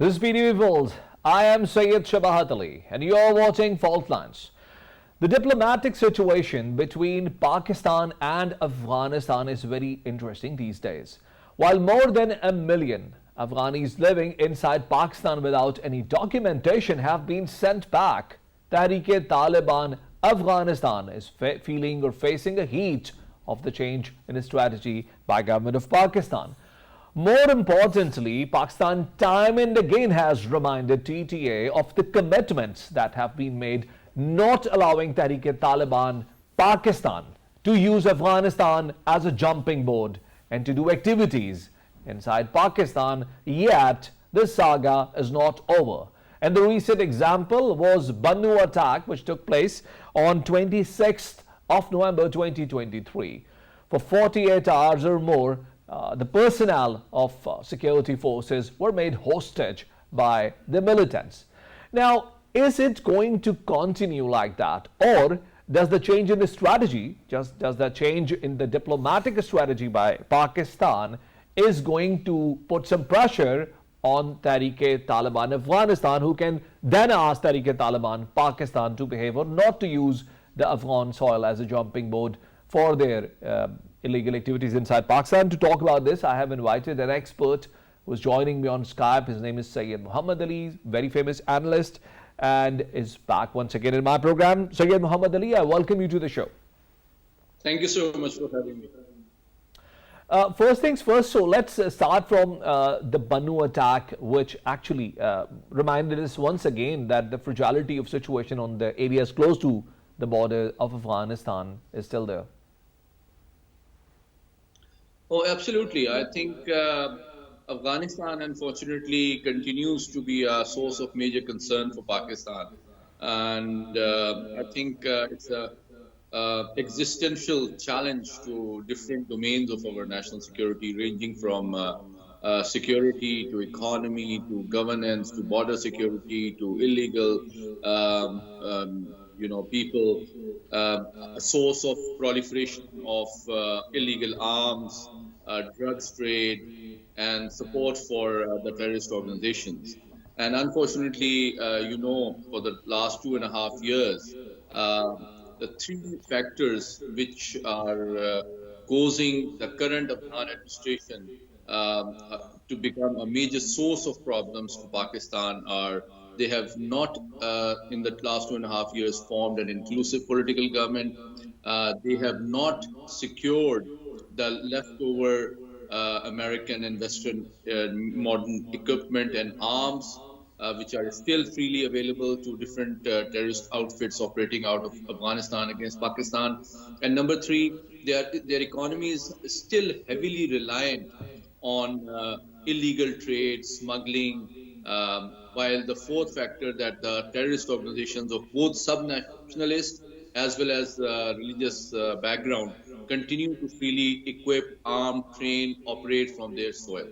This is PTV World. I am Syed Shabahat Ali and you're watching Fault Lines. The diplomatic situation between Pakistan and Afghanistan is very interesting these days. While more than a million Afghanis living inside Pakistan without any documentation have been sent back, Tehreek-e-Taliban Afghanistan is feeling or facing a heat of the change in its strategy by government of Pakistan. More importantly, Pakistan time and again has reminded TTA of the commitments that have been made, not allowing Tehreek-e-Taliban Pakistan to use Afghanistan as a jumping board and to do activities inside Pakistan. Yet the saga is not over. And the recent example was Bannu attack, which took place on 26th of November 2023. For 48 hours or more, the personnel of security forces were made hostage by the militants. Now, is it going to continue like that, or does the change in the strategy, does the change in the diplomatic strategy by Pakistan is going to put some pressure on Tehreek-e-Taliban Afghanistan, who can then ask Tehreek-e-Taliban Pakistan to behave or not to use the Afghan soil as a jumping board for their illegal activities inside Pakistan? To talk about this, I have invited an expert who is joining me on Skype. His name is Syed Muhammad Ali, very famous analyst, and is back once again in my program. Syed Muhammad Ali, I welcome you to the show. Thank you so much for having me. First things first, so let's start from the Bannu attack, which actually reminded us once again that the fragility of situation on the areas close to the border of Afghanistan is still there. Oh, absolutely. I think Afghanistan, unfortunately, continues to be a source of major concern for Pakistan. And I think it's a existential challenge to different domains of our national security, ranging from security to economy to governance to border security to illegal people, a source of proliferation of illegal arms, drugs trade, and support for the terrorist organizations. And unfortunately, for the last 2.5 years, the three factors which are causing the current Afghan administration to become a major source of problems for Pakistan are: they have not, in the last 2.5 years, formed an inclusive political government. They have not secured the leftover American and Western modern equipment and arms, which are still freely available to different terrorist outfits operating out of Afghanistan against Pakistan. And number three, their economy is still heavily reliant on illegal trade, smuggling, while the fourth factor, that the terrorist organizations of both sub-nationalist as well as religious background continue to freely equip, arm, train, operate from their soil.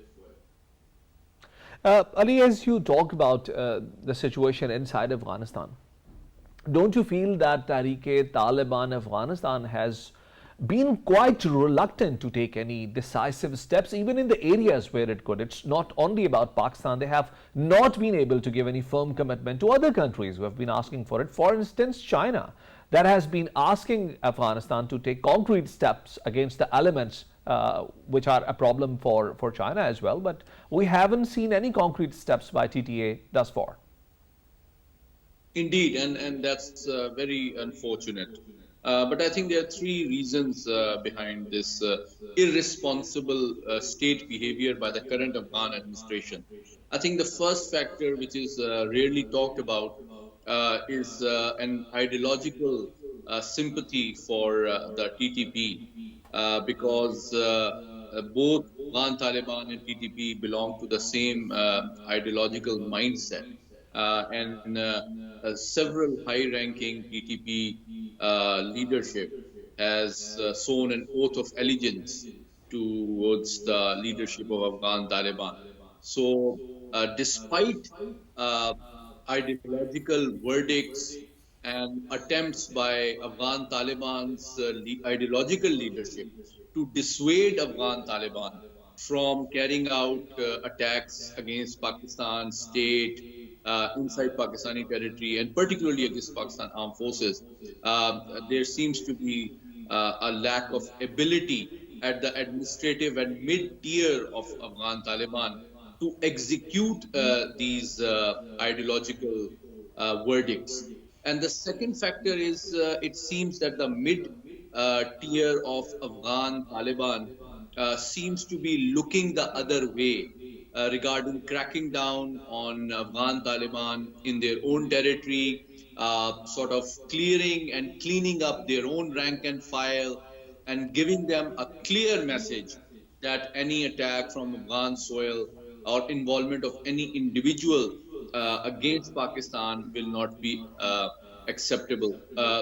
Ali, as you talk about the situation inside Afghanistan, don't you feel that Tehreek-e-Taliban Afghanistan has been quite reluctant to take any decisive steps, even in the areas where it could? It's not only about Pakistan. They have not been able to give any firm commitment to other countries who have been asking for it. For instance, China, that has been asking Afghanistan to take concrete steps against the elements which are a problem for China as well. But we haven't seen any concrete steps by TTA thus far. Indeed, and that's very unfortunate. But I think there are three reasons behind this irresponsible state behavior by the current Afghan administration. I think the first factor, which is rarely talked about, is an ideological sympathy for the TTP, because both Afghan Taliban and TTP belong to the same ideological mindset. And several high-ranking TTP leadership has sworn an oath of allegiance towards the leadership of Afghan Taliban. So, despite ideological verdicts and attempts by Afghan Taliban's ideological leadership to dissuade Afghan Taliban from carrying out attacks against Pakistan state, inside Pakistani territory, and particularly against Pakistan armed forces. There seems to be a lack of ability at the administrative and mid-tier of Afghan Taliban to execute these ideological verdicts. And the second factor is it seems that the mid tier of Afghan Taliban seems to be looking the other way regarding cracking down on Afghan Taliban in their own territory, sort of clearing and cleaning up their own rank and file, and giving them a clear message that any attack from Afghan soil or involvement of any individual against Pakistan will not be acceptable.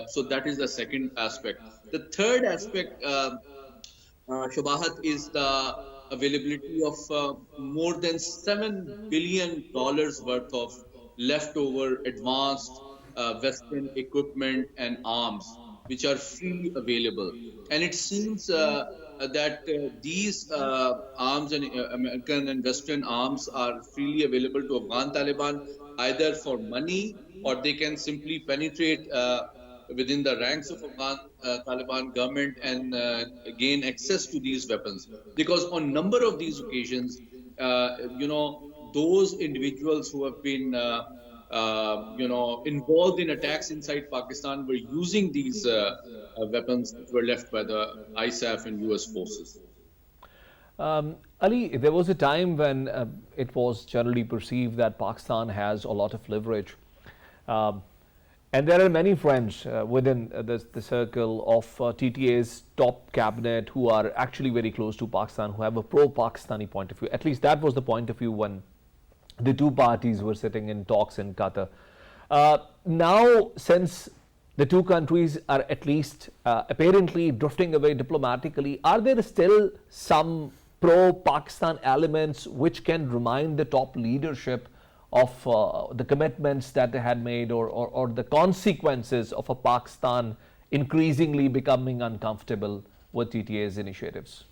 So that is the second aspect. The third aspect, Shabahat, is the availability of more than $7 billion worth of leftover advanced Western equipment and arms, which are freely available. And it seems that these arms and American and Western arms are freely available to Afghan Taliban either for money, or they can simply penetrate within the ranks of Afghan Taliban government and gain access to these weapons. Because on number of these occasions, those individuals who have been involved in attacks inside Pakistan were using these weapons that were left by the ISAF and US forces. Ali, there was a time when it was generally perceived that Pakistan has a lot of leverage. And there are many friends within the circle of TTA's top cabinet who are actually very close to Pakistan, who have a pro-Pakistani point of view. At least that was the point of view when the two parties were sitting in talks in Qatar. Now, since the two countries are at least apparently drifting away diplomatically, are there still some pro-Pakistan elements which can remind the top leadership of the commitments that they had made, or the consequences of a Pakistan increasingly becoming uncomfortable with TTA's initiatives?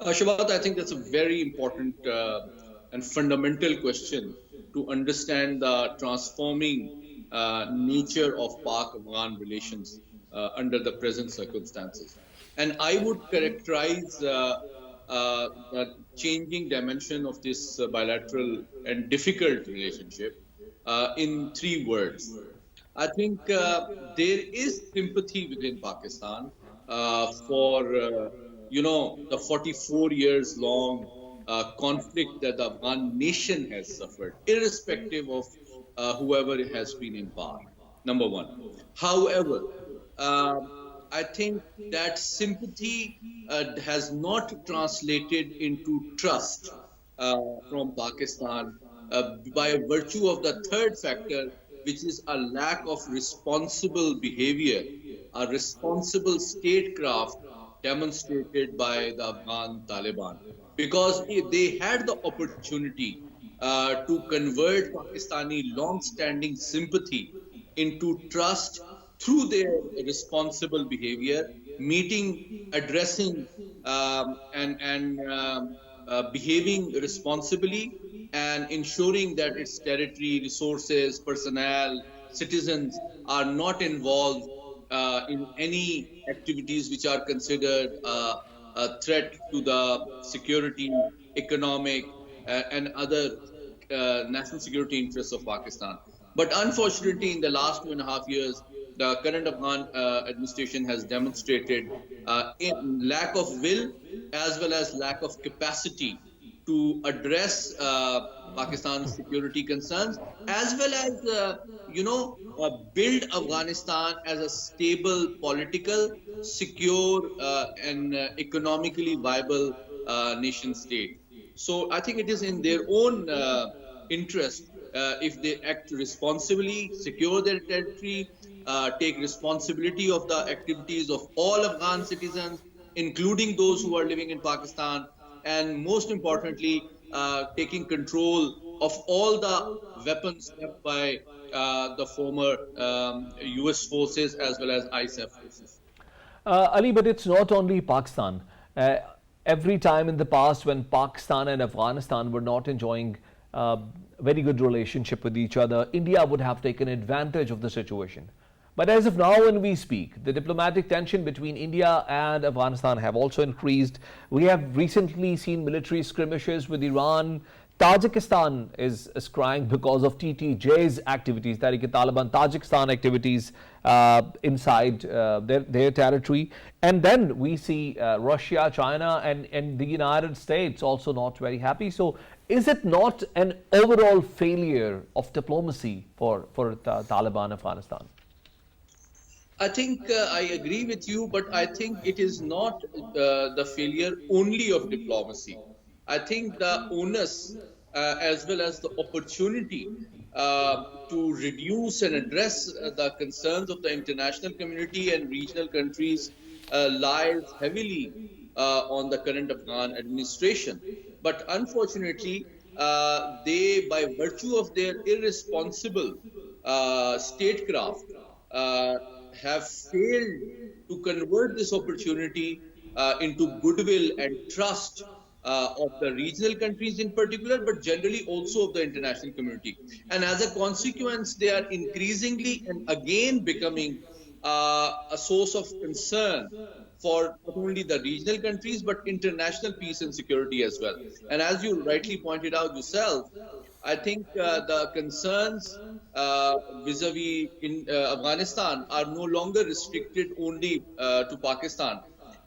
Shabahat, I think that's a very important and fundamental question to understand the transforming nature of Pak-Afghan relations under the present circumstances. And I would characterize the changing dimension of this bilateral and difficult relationship in three words. I think there is sympathy within Pakistan for the 44 years long conflict that the Afghan nation has suffered, irrespective of whoever has been in power. Number one. However, I think that sympathy has not translated into trust from Pakistan by virtue of the third factor, which is a lack of responsible behavior, a responsible statecraft demonstrated by the Afghan Taliban. Because they had the opportunity to convert Pakistani long-standing sympathy into trust through their responsible behavior, meeting, addressing, and behaving responsibly, and ensuring that its territory, resources, personnel, citizens are not involved in any activities which are considered a threat to the security, economic, and other national security interests of Pakistan. But unfortunately, in the last 2.5 years, the current Afghan administration has demonstrated lack of will as well as lack of capacity to address Pakistan's security concerns, as well as build Afghanistan as a stable, political, secure, and economically viable nation state. So I think it is in their own interest if they act responsibly, secure their territory, take responsibility of the activities of all Afghan citizens, including those who are living in Pakistan, and most importantly, taking control of all the weapons left by the former US forces as well as ISAF forces. Ali, but it's not only Pakistan. every time in the past when Pakistan and Afghanistan were not enjoying uh, very good relationship with each other, India would have taken advantage of the situation. But as of now, when we speak, the diplomatic tension between India and Afghanistan have also increased. We have recently seen military skirmishes with Iran. Tajikistan is crying because of TTJ's activities, Taliban Tajikistan activities inside their territory. And then we see Russia, China, and the United States also not very happy. So, is it not an overall failure of diplomacy for Taliban Afghanistan? I think I agree with you, but I think it is not the failure only of diplomacy. I think the onus as well as the opportunity to reduce and address the concerns of the international community and regional countries lies heavily on the current Afghan administration. But unfortunately, they, by virtue of their irresponsible statecraft, uh, have failed to convert this opportunity into goodwill and trust of the regional countries in particular, but generally also of the international community. And as a consequence, they are increasingly and again becoming a source of concern for not only the regional countries but international peace and security as well. And as you rightly pointed out yourself, I think the concerns vis-a-vis in Afghanistan are no longer restricted only to Pakistan.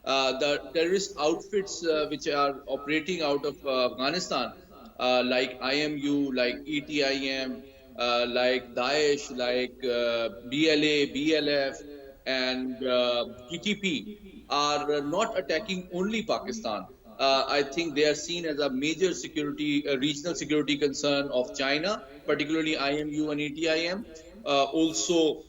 The terrorist outfits which are operating out of Afghanistan, like IMU, like ETIM, like Daesh, like BLA, BLF, and TTP, are not attacking only Pakistan. I think they are seen as a major security, regional security concern of China, particularly IMU and ETIM. Also,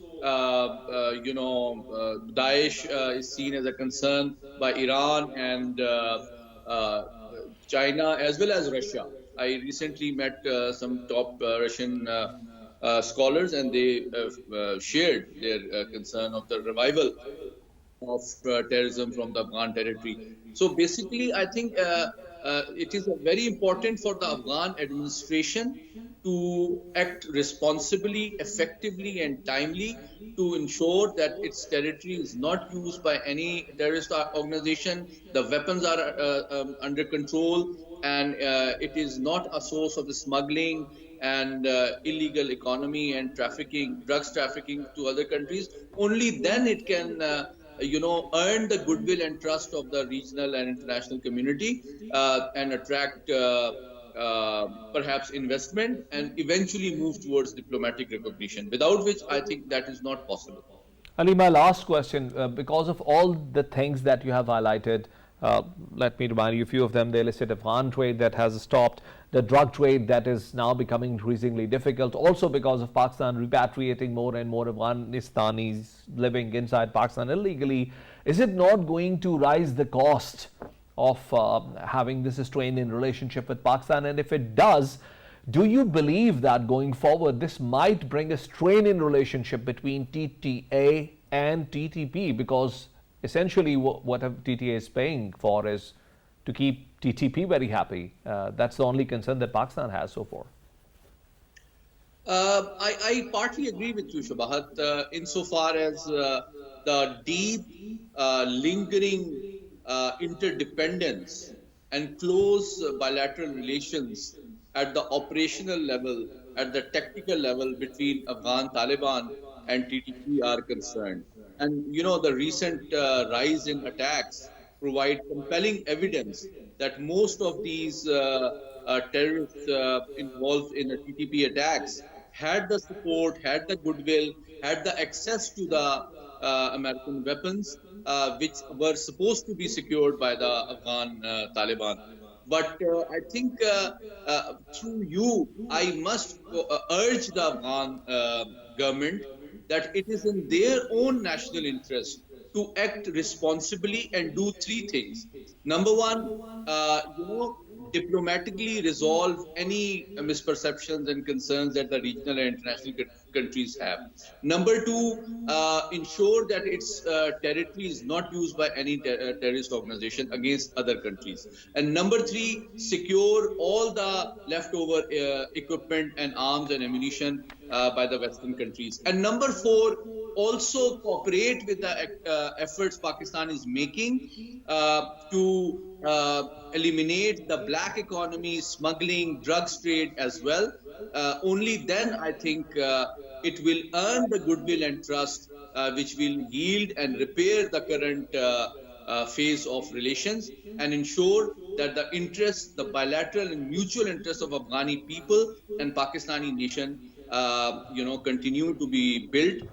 Daesh is seen as a concern by Iran and uh, China as well as Russia. I recently met some top Russian scholars, and they shared their concern of the revival of terrorism from the Afghan territory. So basically, I think it is very important for the Afghan administration to act responsibly, effectively, and timely to ensure that its territory is not used by any terrorist organization. The weapons are under control, and it is not a source of the smuggling and illegal economy and trafficking, drugs trafficking to other countries. Only then it can earn the goodwill and trust of the regional and international community and attract perhaps investment and eventually move towards diplomatic recognition, without which I think that is not possible. Ali, my last question, because of all the things that you have highlighted, let me remind you a few of them. The illicit Afghan trade that has stopped, the drug trade that is now becoming increasingly difficult, also because of Pakistan repatriating more and more Afghanistanis living inside Pakistan illegally. Is it not going to rise the cost of having this strain in relationship with Pakistan? And if it does, do you believe that going forward this might bring a strain in relationship between TTA and TTP? Because essentially what TTA is paying for is to keep TTP very happy. That's the only concern that Pakistan has so far. I partly agree with you, Shabahat, insofar as the deep, lingering interdependence and close bilateral relations at the operational level, at the tactical level between Afghan Taliban and TTP are concerned. And the recent rise in attacks provide compelling evidence that most of these terrorists involved in the TTP attacks had the support, had the goodwill, had the access to the American weapons, which were supposed to be secured by the Afghan Taliban. But I think through you, I must urge the Afghan government that it is in their own national interest to act responsibly and do three things. Number one, diplomatically resolve any misperceptions and concerns that the regional and international countries have. Number two, ensure that its territory is not used by any terrorist organization against other countries. And number three, secure all the leftover equipment and arms and ammunition by the Western countries. And number four, also cooperate with the efforts Pakistan is making to eliminate the black economy, smuggling, drugs trade as well. Only then I think it will earn the goodwill and trust which will yield and repair the current phase of relations and ensure that the interests, the bilateral and mutual interests of Afghani people and Pakistani nation, continue to be built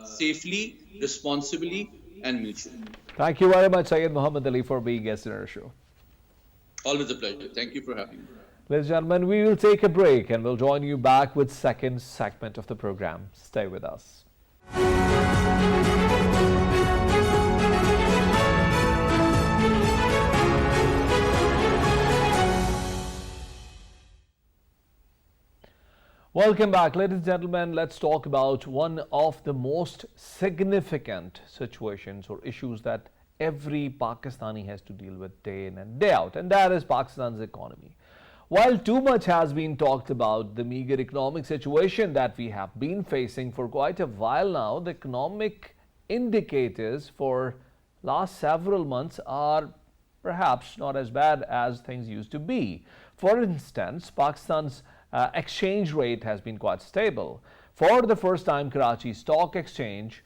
safely, responsibly, and mutually. Thank you very much, Syed Muhammad Ali, for being guest in our show. Always a pleasure. Thank you for having me. Ladies and gentlemen, we will take a break and we'll join you back with second segment of the program. Stay with us. Welcome back, ladies and gentlemen. Let's talk about one of the most significant situations or issues that every Pakistani has to deal with day in and day out, and that is Pakistan's economy. While too much has been talked about the meager economic situation that we have been facing for quite a while now, the economic indicators for last several months are perhaps not as bad as things used to be. For instance, Pakistan's exchange rate has been quite stable. For the first time, Karachi Stock Exchange,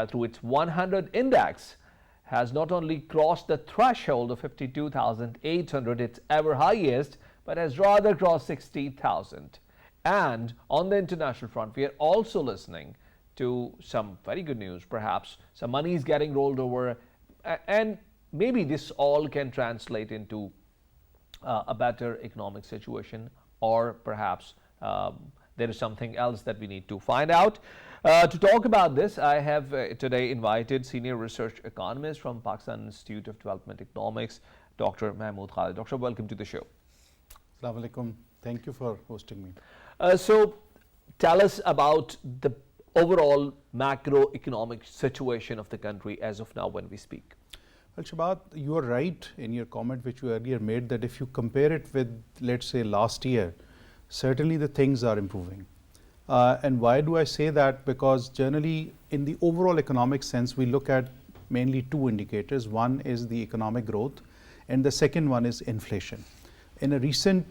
through its 100 index, has not only crossed the threshold of 52,800, its ever highest, but has rather crossed 60,000. And on the international front, we are also listening to some very good news. Perhaps some money is getting rolled over, and maybe this all can translate into a better economic situation, or perhaps there is something else that we need to find out. To talk about this, I have today invited senior research economist from Pakistan Institute of Development Economics, Dr. Mahmud Khalid. Doctor, welcome to the show. Assalamu alaikum. Thank you for hosting me. So tell us about the overall macroeconomic situation of the country as of now when we speak. Well, Shabahat, you are right in your comment which you earlier made that if you compare it with, let's say, last year, certainly the things are improving. And why do I say that? Because generally in the overall economic sense, we look at mainly two indicators. One is the economic growth and the second one is inflation. In a recent,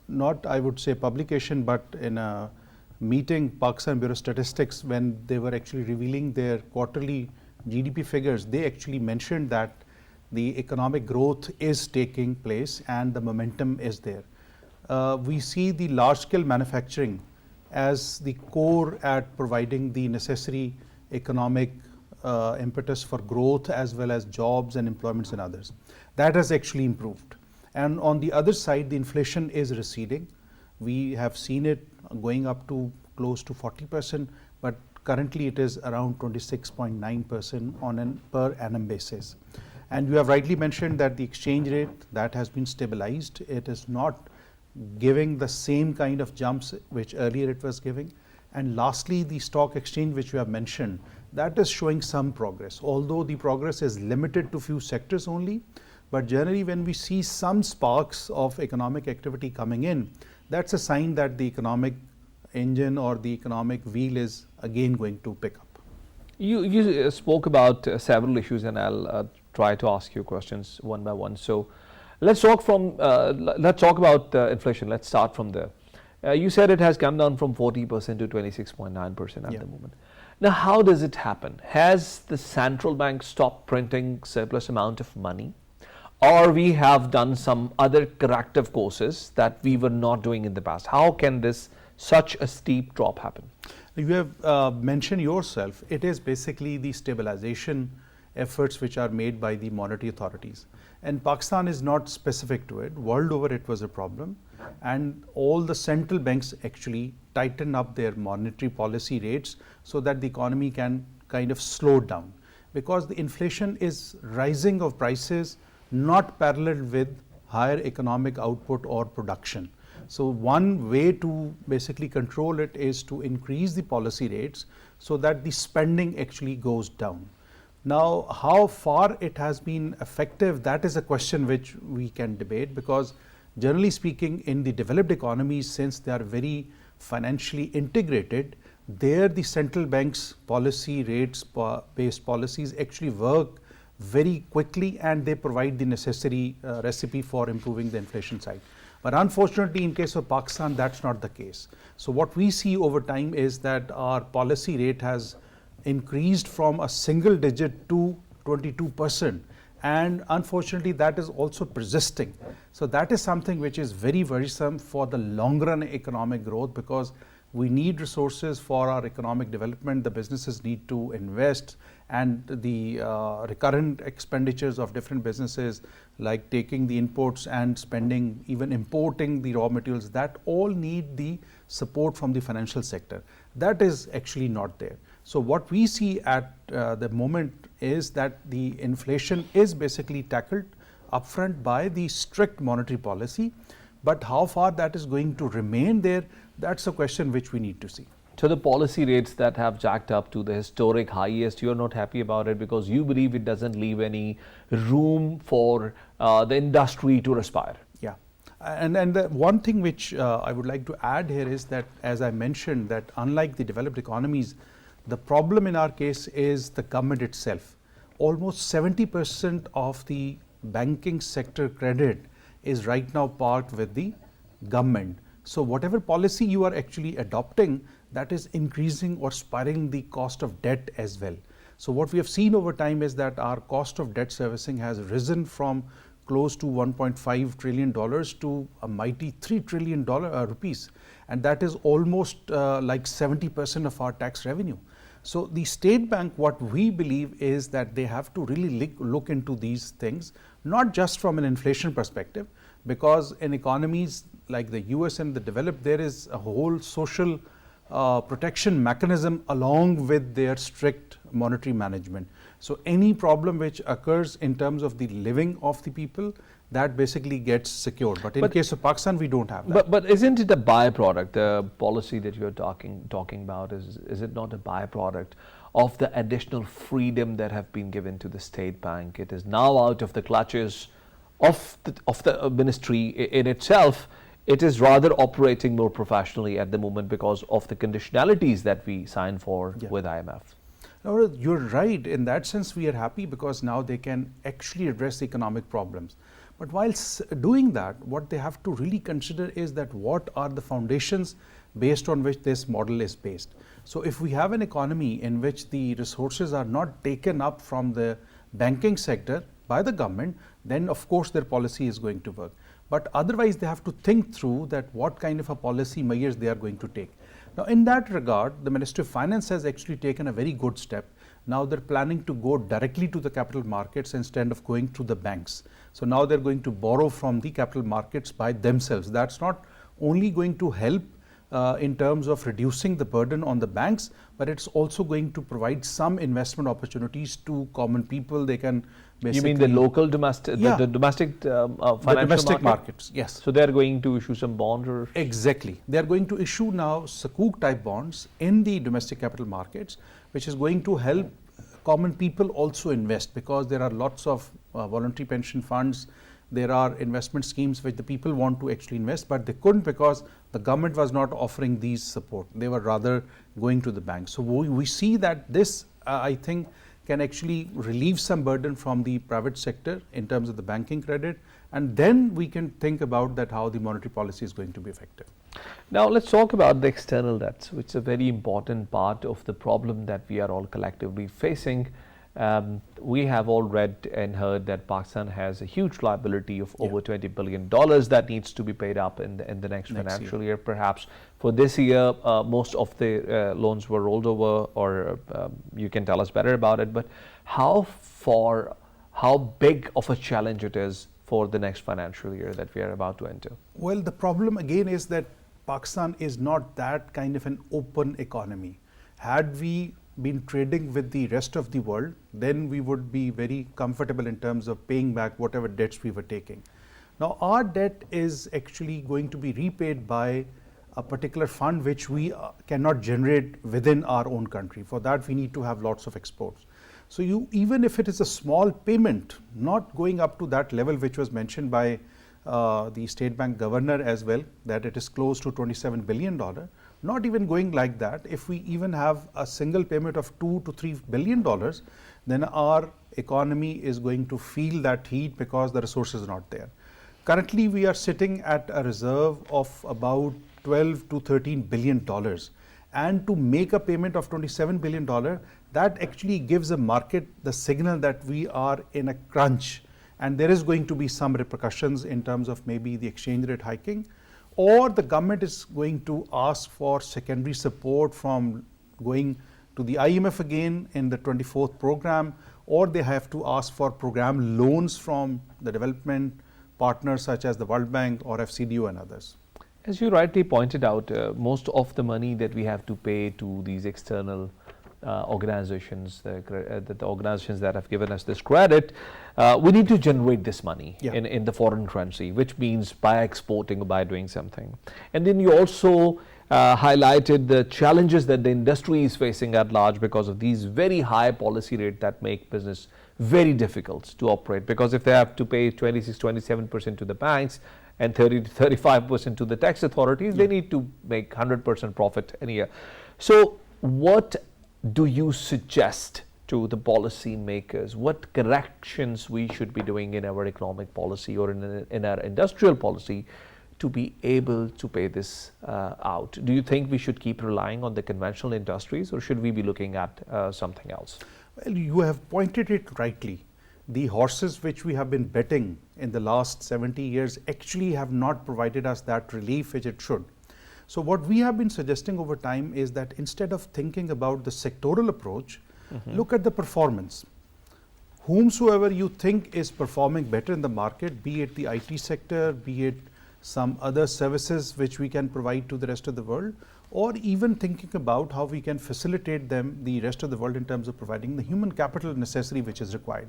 not I would say publication, but in a meeting, Pakistan Bureau of Statistics, when they were actually revealing their quarterly GDP figures, they actually mentioned that the economic growth is taking place and the momentum is there. We see the large-scale manufacturing as the core at providing the necessary economic impetus for growth as well as jobs and employments and others. That has actually improved. And on the other side, the inflation is receding. We have seen it going up to close to 40%, but currently it is around 26.9% on a per annum basis. And you have rightly mentioned that the exchange rate, that has been stabilized. It is not giving the same kind of jumps which earlier it was giving. And lastly, the stock exchange which you have mentioned, that is showing some progress, although the progress is limited to few sectors only. But generally when we see some sparks of economic activity coming in, that's a sign that the economic engine or the economic wheel is again going to pick up. You spoke about several issues, and I'll try to ask you questions one by one. So let's talk about inflation. Let's start from there. You said it has come down from 40% to 26.9% at the moment. Now, how does it happen? Has the central bank stopped printing surplus amount of money, or we have done some other corrective courses that we were not doing in the past? How can such a steep drop happen? You have mentioned yourself, it is basically the stabilization efforts which are made by the monetary authorities. And Pakistan is not specific to it. World over it was a problem. And all the central banks actually tighten up their monetary policy rates so that the economy can kind of slow down. Because the inflation is rising of prices not parallel with higher economic output or production. So one way to basically control it is to increase the policy rates so that the spending actually goes down. Now, how far it has been effective, that is a question which we can debate, because generally speaking, in the developed economies, since they are very financially integrated, there the central bank's policy rates based policies actually work very quickly, and they provide the necessary recipe for improving the inflation side. But unfortunately, in case of Pakistan, that's not the case. So what we see over time is that our policy rate has increased from a single digit to 22%, and unfortunately that is also persisting. So that is something which is very worrisome for the long run economic growth, because we need resources for our economic development. The businesses need to invest, and the recurrent expenditures of different businesses, like taking the inputs and spending, even importing the raw materials, that all need the support from the financial sector. That is actually not there. So what we see at the moment is that the inflation is basically tackled upfront by the strict monetary policy, but how far that is going to remain there, that's a question which we need to see. So the policy rates that have jacked up to the historic highest, you're not happy about it because you believe it doesn't leave any room for the industry to respire. Yeah, and the one thing which I would like to add here is that, as I mentioned, that unlike the developed economies, the problem in our case is the government itself. Almost 70% of the banking sector credit is right now parked with the government. So whatever policy you are actually adopting, that is increasing or spiraling the cost of debt as well. So what we have seen over time is that our cost of debt servicing has risen from close to $1.5 trillion to a mighty $3 trillion rupees, and that is almost like 70% of our tax revenue. So the State Bank, what we believe is that they have to really look into these things, not just from an inflation perspective, because in economies like the US and the developed, there is a whole social protection mechanism along with their strict monetary management. So any problem which occurs in terms of the living of the people, that basically gets secured. But in case of Pakistan, we don't have that. But isn't it a byproduct? The policy that you're talking about, is it not a byproduct of the additional freedom that have been given to the State Bank? It is now out of the clutches of the ministry in itself. It is rather operating more professionally at the moment because of the conditionalities that we signed for with IMF. No, you're right. In that sense, we are happy because now they can actually address the economic problems. But while doing that, what they have to really consider is that what are the foundations based on which this model is based. So if we have an economy in which the resources are not taken up from the banking sector by the government, then of course their policy is going to work. But otherwise they have to think through that what kind of a policy measures they are going to take. Now in that regard, the Ministry of Finance has actually taken a very good step. Now they're planning to go directly to the capital markets instead of going to the banks. So now they're going to borrow from the capital markets by themselves. That's not only going to help in terms of reducing the burden on the banks, but it's also going to provide some investment opportunities to common people. They can basically... You mean the local domestic, yeah, the domestic financial the domestic markets, yes. So they're going to issue some bonds or... Exactly. They're going to issue now Sukuk type bonds in the domestic capital markets, which is going to help common people also invest, because there are lots of voluntary pension funds. There are investment schemes which the people want to actually invest, but they couldn't because the government was not offering these support. They were rather going to the bank. So we see that this, I think, can actually relieve some burden from the private sector in terms of the banking credit, and then we can think about that how the monetary policy is going to be effective. Now let's talk about the external debts, which is a very important part of the problem that we are all collectively facing. We have all read and heard that Pakistan has a huge liability of over $20 billion that needs to be paid up in the next financial year. Perhaps for this year, most of the loans were rolled over, or you can tell us better about it. But how big of a challenge it is for the next financial year that we are about to enter? Well, the problem again is that Pakistan is not that kind of an open economy. Had we been trading with the rest of the world, then we would be very comfortable in terms of paying back whatever debts we were taking. Now our debt is actually going to be repaid by a particular fund which we cannot generate within our own country. For that we need to have lots of exports. So even if it is a small payment, not going up to that level which was mentioned by the State Bank Governor as well, that it is close to $27 billion, not even going like that, if we even have a single payment of $2 to $3 billion, then our economy is going to feel that heat because the resources are not there. Currently we are sitting at a reserve of about $12 to $13 billion, and to make a payment of $27 billion, that actually gives the market the signal that we are in a crunch, and there is going to be some repercussions in terms of maybe the exchange rate hiking, or the government is going to ask for secondary support from going to the IMF again in the 24th program, or they have to ask for program loans from the development partners such as the World Bank or FCDO and others. As you rightly pointed out, most of the money that we have to pay to these external organizations, the organizations that have given us this credit, we need to generate this money in the foreign currency, which means by exporting or by doing something. And then you also highlighted the challenges that the industry is facing at large because of these very high policy rates that make business very difficult to operate, because if they have to pay 26-27% to the banks and 30 to 35% to the tax authorities, they need to make 100% profit in a year. So what do you suggest to the policy makers? What corrections we should be doing in our economic policy or in our industrial policy to be able to pay this out? Do you think we should keep relying on the conventional industries, or should we be looking at something else? Well, you have pointed it rightly. The horses which we have been betting in the last 70 years actually have not provided us that relief which it should. So what we have been suggesting over time is that instead of thinking about the sectoral approach, look at the performance. Whomsoever you think is performing better in the market, be it the IT sector, be it some other services which we can provide to the rest of the world, or even thinking about how we can facilitate them, the rest of the world, in terms of providing the human capital necessary which is required.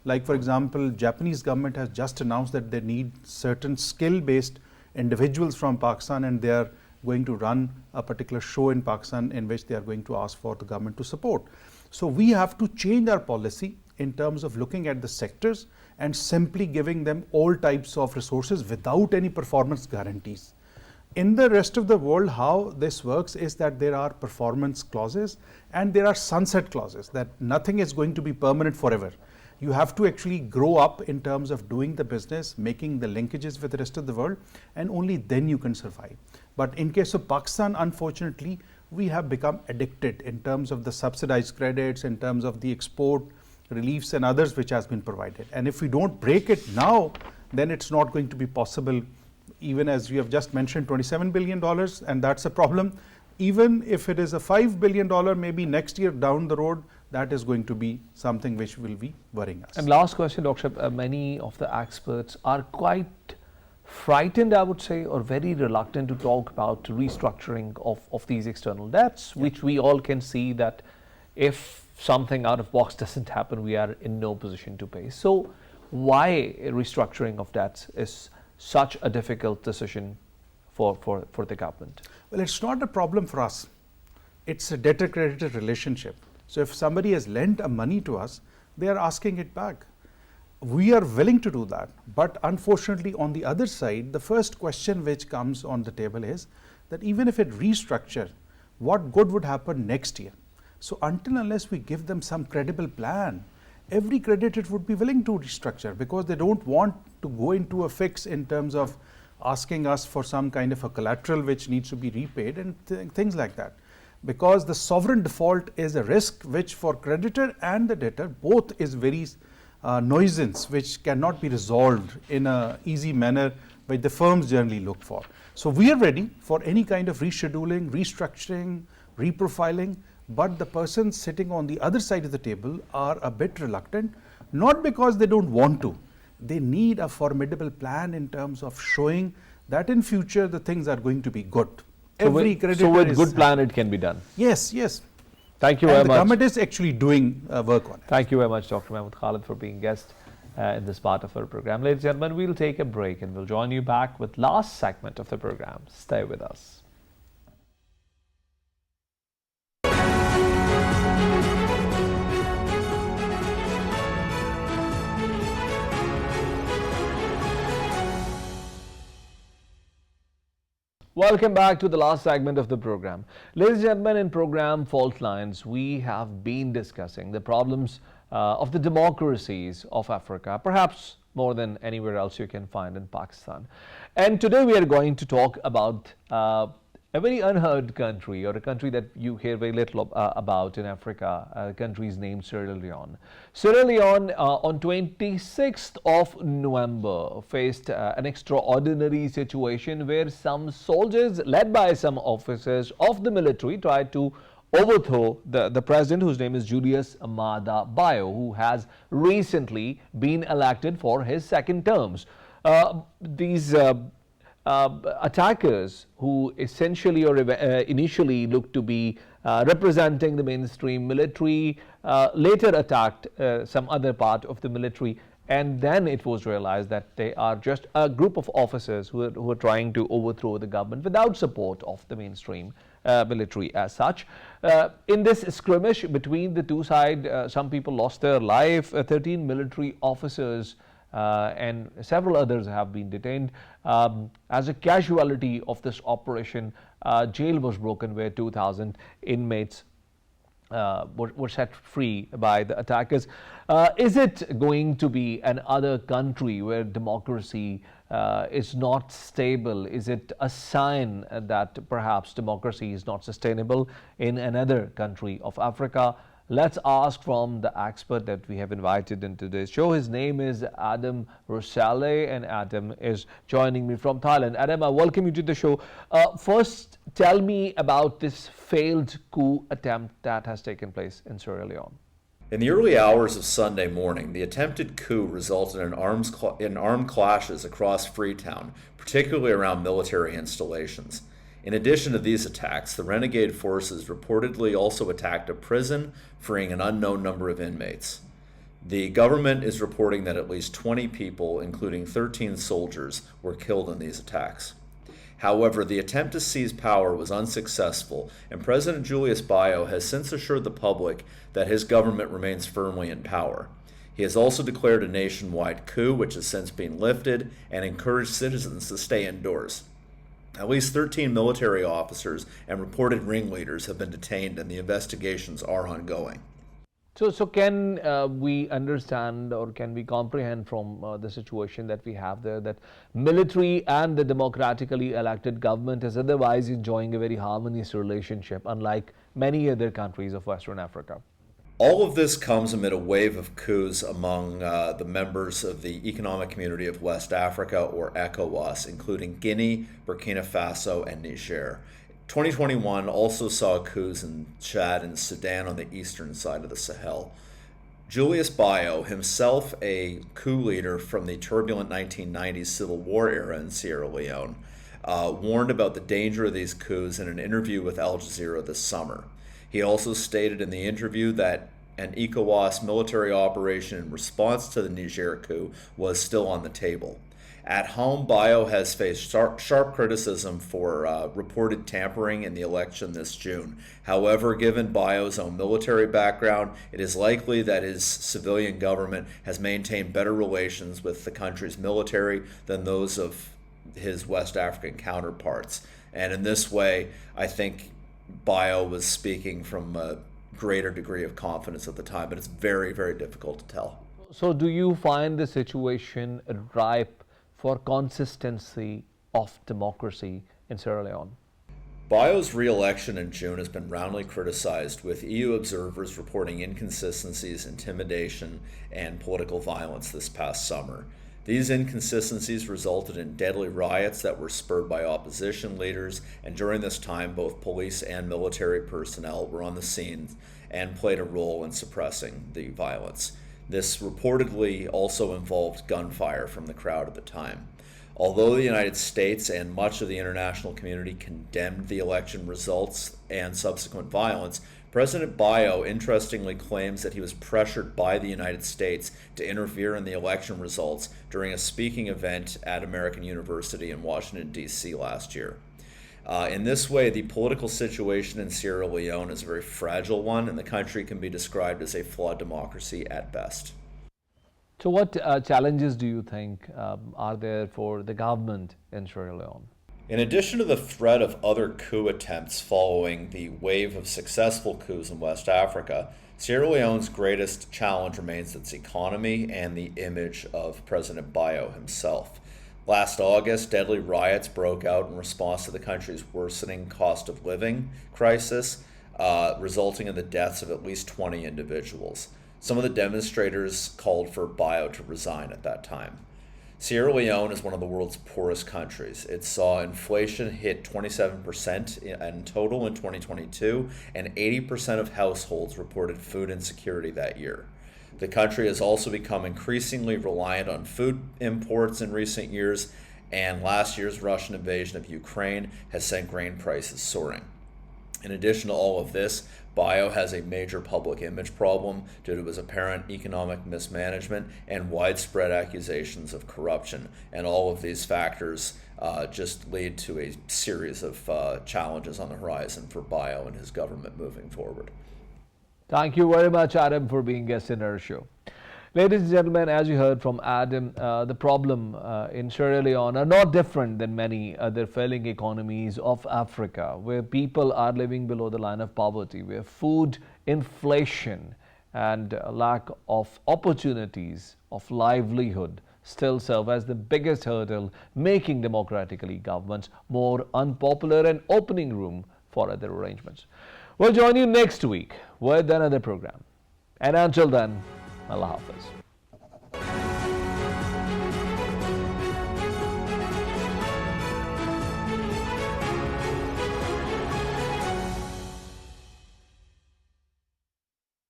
Like for example, Japanese government has just announced that they need certain skill-based individuals from Pakistan, and they are going to run a particular show in Pakistan in which they are going to ask for the government to support. So we have to change our policy in terms of looking at the sectors and simply giving them all types of resources without any performance guarantees. In the rest of the world, how this works is that there are performance clauses and there are sunset clauses, that nothing is going to be permanent forever. You have to actually grow up in terms of doing the business, making the linkages with the rest of the world, and only then you can survive. But in case of Pakistan, unfortunately, we have become addicted in terms of the subsidized credits, in terms of the export reliefs and others which has been provided. And if we don't break it now, then it's not going to be possible. Even as you have just mentioned, $27 billion, and that's a problem. Even if it is a $5 billion, maybe next year down the road, that is going to be something which will be worrying us. And last question, Dr. Many of the experts are quite frightened, I would say, or very reluctant to talk about restructuring of these external debts, which we all can see that if something out of box doesn't happen, we are in no position to pay. So why restructuring of debts is such a difficult decision for the government? Well, it's not a problem for us. It's a debtor-creditor relationship. So if somebody has lent a money to us, they are asking it back. We are willing to do that. But unfortunately, on the other side, the first question which comes on the table is that even if it restructure, what good would happen next year? So until unless we give them some credible plan, every creditor would be willing to restructure, because they don't want to go into a fix in terms of asking us for some kind of a collateral which needs to be repaid and things like that. Because the sovereign default is a risk which for creditor and the debtor both is very nuisance, which cannot be resolved in an easy manner which the firms generally look for. So we are ready for any kind of rescheduling, restructuring, reprofiling, but the persons sitting on the other side of the table are a bit reluctant, not because they don't want to. They need a formidable plan in terms of showing that in future the things are going to be good. So with good plan it can be done. Yes, yes. Thank you very much. The government is actually doing work on it. Thank you very much, Dr. Mahmud Khalid, for being guest in this part of our program. Ladies and gentlemen, we'll take a break and we'll join you back with last segment of the program. Stay with us. Welcome back to the last segment of the program. Ladies and gentlemen, in program Fault Lines, we have been discussing the problems of the democracies of Africa, perhaps more than anywhere else you can find in Pakistan. And today we are going to talk about a very unheard country, or a country that you hear very little about in Africa. A country's named Sierra Leone. Sierra Leone on 26th of November faced an extraordinary situation where some soldiers led by some officers of the military tried to overthrow the president, whose name is Julius Maada Bio, who has recently been elected for his second terms. These attackers, who essentially or initially looked to be representing the mainstream military, later attacked some other part of the military, and then it was realized that they are just a group of officers who are trying to overthrow the government without support of the mainstream military as such. In this skirmish between the two sides, some people lost their life. 13 military officers and several others have been detained. As a casualty of this operation, jail was broken where 2,000 inmates were set free by the attackers. Is it going to be another country where democracy is not stable? Is it a sign that perhaps democracy is not sustainable in another country of Africa? Let's ask from the expert that we have invited in today's show. His name is Adam Rousselle, and Adam is joining me from Thailand. Adam, I welcome you to the show. First, tell me about this failed coup attempt that has taken place in Sierra Leone. In the early hours of Sunday morning, the attempted coup resulted in armed clashes across Freetown, particularly around military installations. In addition to these attacks, the renegade forces reportedly also attacked a prison, freeing an unknown number of inmates. The government is reporting that at least 20 people, including 13 soldiers, were killed in these attacks. However, the attempt to seize power was unsuccessful, and President Julius Bio has since assured the public that his government remains firmly in power. He has also declared a nationwide coup, which has since been lifted, and encouraged citizens to stay indoors. At least 13 military officers and reported ringleaders have been detained, and the investigations are ongoing. So can we understand, or can we comprehend from the situation that we have there, that military and the democratically elected government is otherwise enjoying a very harmonious relationship, unlike many other countries of Western Africa? All of this comes amid a wave of coups among the members of the Economic Community of West Africa, or ECOWAS, including Guinea, Burkina Faso, and Niger. 2021 also saw coups in Chad and Sudan on the eastern side of the Sahel. Julius Bio, himself a coup leader from the turbulent 1990s civil war era in Sierra Leone, warned about the danger of these coups in an interview with Al Jazeera this summer. He also stated in the interview that an ECOWAS military operation in response to the Niger coup was still on the table. At home, Bio has faced sharp criticism for reported tampering in the election this June. However, given Bio's own military background, it is likely that his civilian government has maintained better relations with the country's military than those of his West African counterparts. And in this way, I think Bio was speaking from a greater degree of confidence at the time, but it's very, very difficult to tell. So do you find the situation ripe for consistency of democracy in Sierra Leone? Bio's re-election in June has been roundly criticized, with EU observers reporting inconsistencies, intimidation, and political violence this past summer. These inconsistencies resulted in deadly riots that were spurred by opposition leaders, and during this time both police and military personnel were on the scene and played a role in suppressing the violence. This reportedly also involved gunfire from the crowd at the time. Although the United States and much of the international community condemned the election results and subsequent violence, President Bayo interestingly claims that he was pressured by the United States to interfere in the election results during a speaking event at American University in Washington, D.C. last year. In this way, the political situation in Sierra Leone is a very fragile one, and the country can be described as a flawed democracy at best. So what challenges do you think are there for the government in Sierra Leone? In addition to the threat of other coup attempts following the wave of successful coups in West Africa, Sierra Leone's greatest challenge remains its economy and the image of President Bayo himself. Last August, deadly riots broke out in response to the country's worsening cost of living crisis, resulting in the deaths of at least 20 individuals. Some of the demonstrators called for Bayo to resign at that time. Sierra Leone is one of the world's poorest countries. It saw inflation hit 27% in total in 2022, and 80% of households reported food insecurity that year. The country has also become increasingly reliant on food imports in recent years, and last year's Russian invasion of Ukraine has sent grain prices soaring. In addition to all of this, Bayo has a major public image problem due to his apparent economic mismanagement and widespread accusations of corruption. And all of these factors just lead to a series of challenges on the horizon for Bayo and his government moving forward. Thank you very much, Adam, for being guest in our show. Ladies and gentlemen, as you heard from Adam, the problem in Sierra Leone are not different than many other failing economies of Africa, where people are living below the line of poverty, where food inflation and lack of opportunities of livelihood still serve as the biggest hurdle, making democratically governments more unpopular and opening room for other arrangements. We'll join you next week with another program. And until then, Allah Hafiz.